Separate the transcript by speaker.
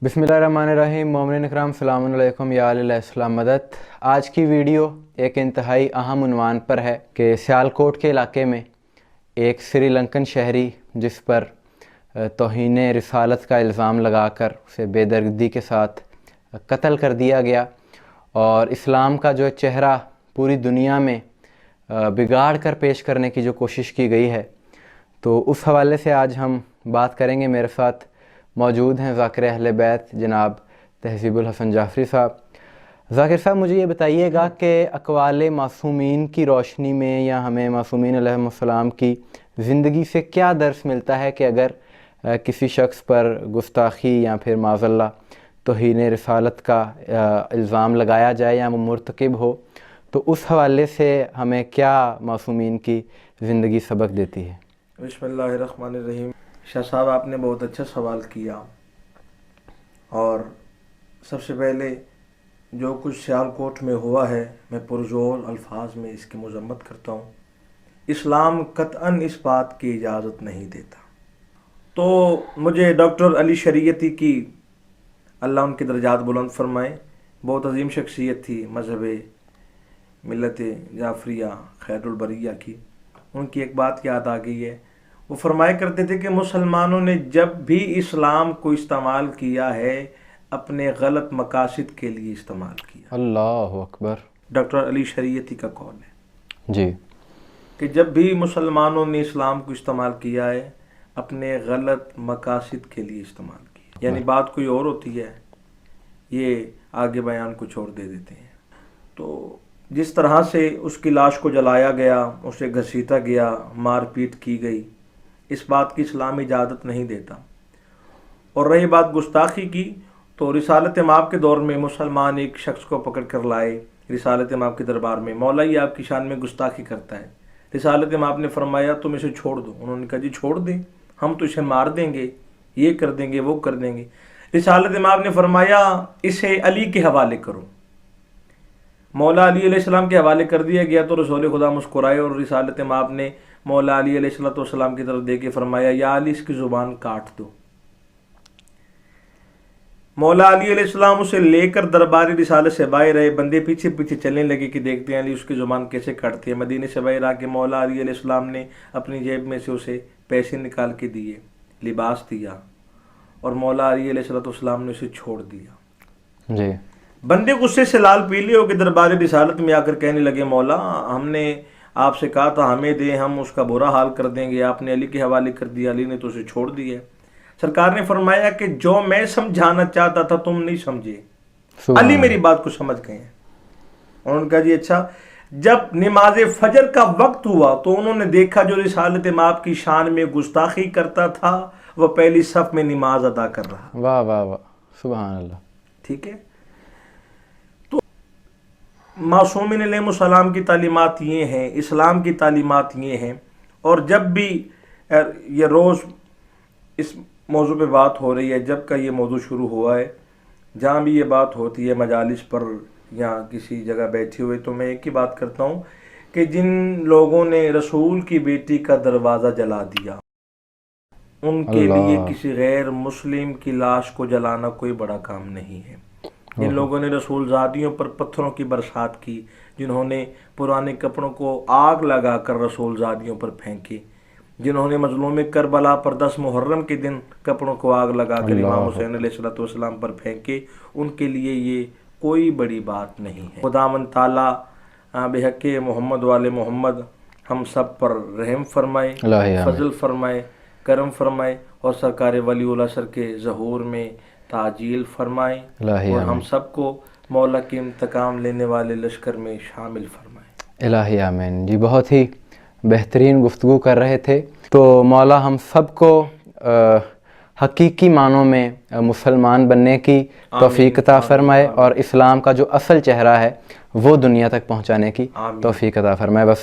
Speaker 1: बिस्मिल्लाहिर्रहमानिर्रहीम। मोमिन इकराम सलाम अलैकुम या अलैहिस्सलाम मदद। आज की वीडियो एक इंतहाई अहम उन्वान पर है कि सियालकोट के इलाके में एक श्रीलंकन शहरी जिस पर तौहीन रिसालत का इल्ज़ाम लगाकर उसे बेदर्दी के साथ कत्ल कर दिया गया और इस्लाम का जो चेहरा पूरी दुनिया में बिगाड़ कर पेश करने की जो कोशिश की गई है, तो उस हवाले से आज हम बात करेंगे। मेरे साथ मौजूद हैं ज़ाकिर अहले बैत जनाब तहज़ीबुल हसन जाफ़री साहब। ज़ाकिर साहब, मुझे ये बताइएगा कि अक़वाले मासूमीन की रोशनी में या हमें मासूमीन अलैहिमुस्सलाम की ज़िंदगी से क्या दर्स मिलता है कि अगर किसी शख्स पर गुस्ताखी या फिर माज़अल्लाह तौहीन रिसालत का इल्ज़ाम लगाया जाए या वो मुर्तकिब हो, तो उस हवाले से हमें क्या मासूमीन की ज़िंदगी सबक देती है?
Speaker 2: बिस्मिल्लाहिर्रहमानिर्रहीम। शाह साहब, आपने बहुत अच्छा सवाल किया और सबसे पहले जो कुछ सियालकोट में हुआ है, मैं पुरजोर अल्फाज में इसकी मज़म्मत करता हूँ। इस्लाम कतअन इस बात की इजाज़त नहीं देता। तो मुझे डॉक्टर अली शरीयती की, अल्लाह उनके दर्जात बुलंद फरमाए, बहुत अजीम शख्सियत थी मज़हब मिल्लत जाफ़रिया खैरुल बरिया की, उनकी एक बात याद आ गई है। वो फरमाया करते थे कि मुसलमानों ने जब भी इस्लाम को इस्तेमाल किया है अपने गलत मकासद के लिए इस्तेमाल किया।
Speaker 1: अल्लाह अकबर।
Speaker 2: डॉक्टर अली शरीयती का कौल है
Speaker 1: जी,
Speaker 2: कि जब भी मुसलमानों ने इस्लाम को इस्तेमाल किया है अपने गलत मकासद के लिए इस्तेमाल किया, यानी बात कोई और होती है, ये आगे बयान कुछ और दे देते हैं। तो जिस तरह से उसकी लाश को जलाया गया, उसे घसीटा गया, मार पीट की गई, इस बात की इस्लाम इजाज़त नहीं देता। और रही बात गुस्ताखी की, तो रिसालत माब के दौर में मुसलमान एक शख्स को पकड़ कर लाए रिसालत माब के दरबार में, मौला ये आपकी शान में गुस्ताखी करता है। रिसालत माब ने फरमाया तुम इसे छोड़ दो। उन्होंने कहा जी छोड़ दें, हम तो इसे मार देंगे, ये कर देंगे, वो कर देंगे। रिसालत माब ने फरमाया इसे अली के हवाले करो। मौला अली अलैहिस्सलाम के हवाले कर दिया गया तो रसूल खुदा मुस्कुराए और रिसालत माब ने मौला अली अलैहिस्सलाम की तरफ देके फरमाया या अली इसकी ज़ुबान काट दो। मौला अली अलैहिस्सलाम उसे लेकर दरबारी रिसालत से बाहर रहे, बंदे पीछे पीछे चलने लगे कि देखते हैं अली उसकी ज़ुबान कैसे काटती है। मदीने से बाहर आके मौला अली अलैहिस्सलाम ने अपनी जेब में से उसे पैसे निकाल के दिए, लिबास दिया और मौला अली अलैहिस्सलाम ने उसे छोड़ दिया।
Speaker 1: जी।
Speaker 2: बंदे गुस्से से लाल पीले होकर दरबारी रिसालत में आकर कहने लगे मौला हमने आपसे कहा था हमें दे, हम उसका बुरा हाल कर देंगे, आपने अली के हवाले कर दिया, अली ने तो उसे छोड़ दिया। सरकार ने फरमाया कि जो मैं समझाना चाहता था तुम नहीं समझे, अली मेरी बात को समझ गए। उन्होंने कहा जी अच्छा। जब नमाज फजर का वक्त हुआ तो उन्होंने देखा जो रिसालत माब की शान में गुस्ताखी करता था वह पहली सफ में नमाज अदा कर रहा।
Speaker 1: वाह वाह वाह, सुभान अल्लाह। ठीक
Speaker 2: है, मासूमीन अलैहिमुस्सलाम की तालीमात ये हैं, इस्लाम की तालीमात ये हैं। और जब भी ये रोज़ इस मौजू पे बात हो रही है, जब का ये मौजू शुरू हुआ है, जहाँ भी ये बात होती है मजालिस पर या किसी जगह बैठे हुए, तो मैं एक ही बात करता हूँ कि जिन लोगों ने रसूल की बेटी का दरवाज़ा जला दिया उनके लिए किसी गैर मुस्लिम की लाश को जलाना कोई बड़ा काम नहीं है। जिन लोगों ने रसूलजादियों पर पत्थरों की बरसात की, जिन्होंने पुराने कपड़ों को आग लगाकर रसूलजादियों पर फेंके, जिन्होंने मजलूम करबला पर 10 मुहर्रम के दिन कपड़ों को आग लगाकर इमाम हुसैन अलैहिस्सलाम पर फेंके, उनके लिए ये कोई बड़ी बात नहीं है। खुदावन ताला बेहक़ मोहम्मद वाले मोहम्मद हम सब पर रहम फरमाए, फजल फरमाए, करम फरमाए और सरकार वलीउल असर के ज़हूर में ताजील फरमाए और हम सबको मौला के इंतकाम लेने वाले लश्कर में शामिल फरमाए।
Speaker 1: इलाही आमीन। जी, बहुत ही बेहतरीन गुफ्तगू कर रहे थे। तो मौला हम सबको हकीकी मानों में मुसलमान बनने की तौफीक अता फरमाए और इस्लाम का जो असल चेहरा है वो दुनिया तक पहुँचाने की तौफीक अता फरमाए। बस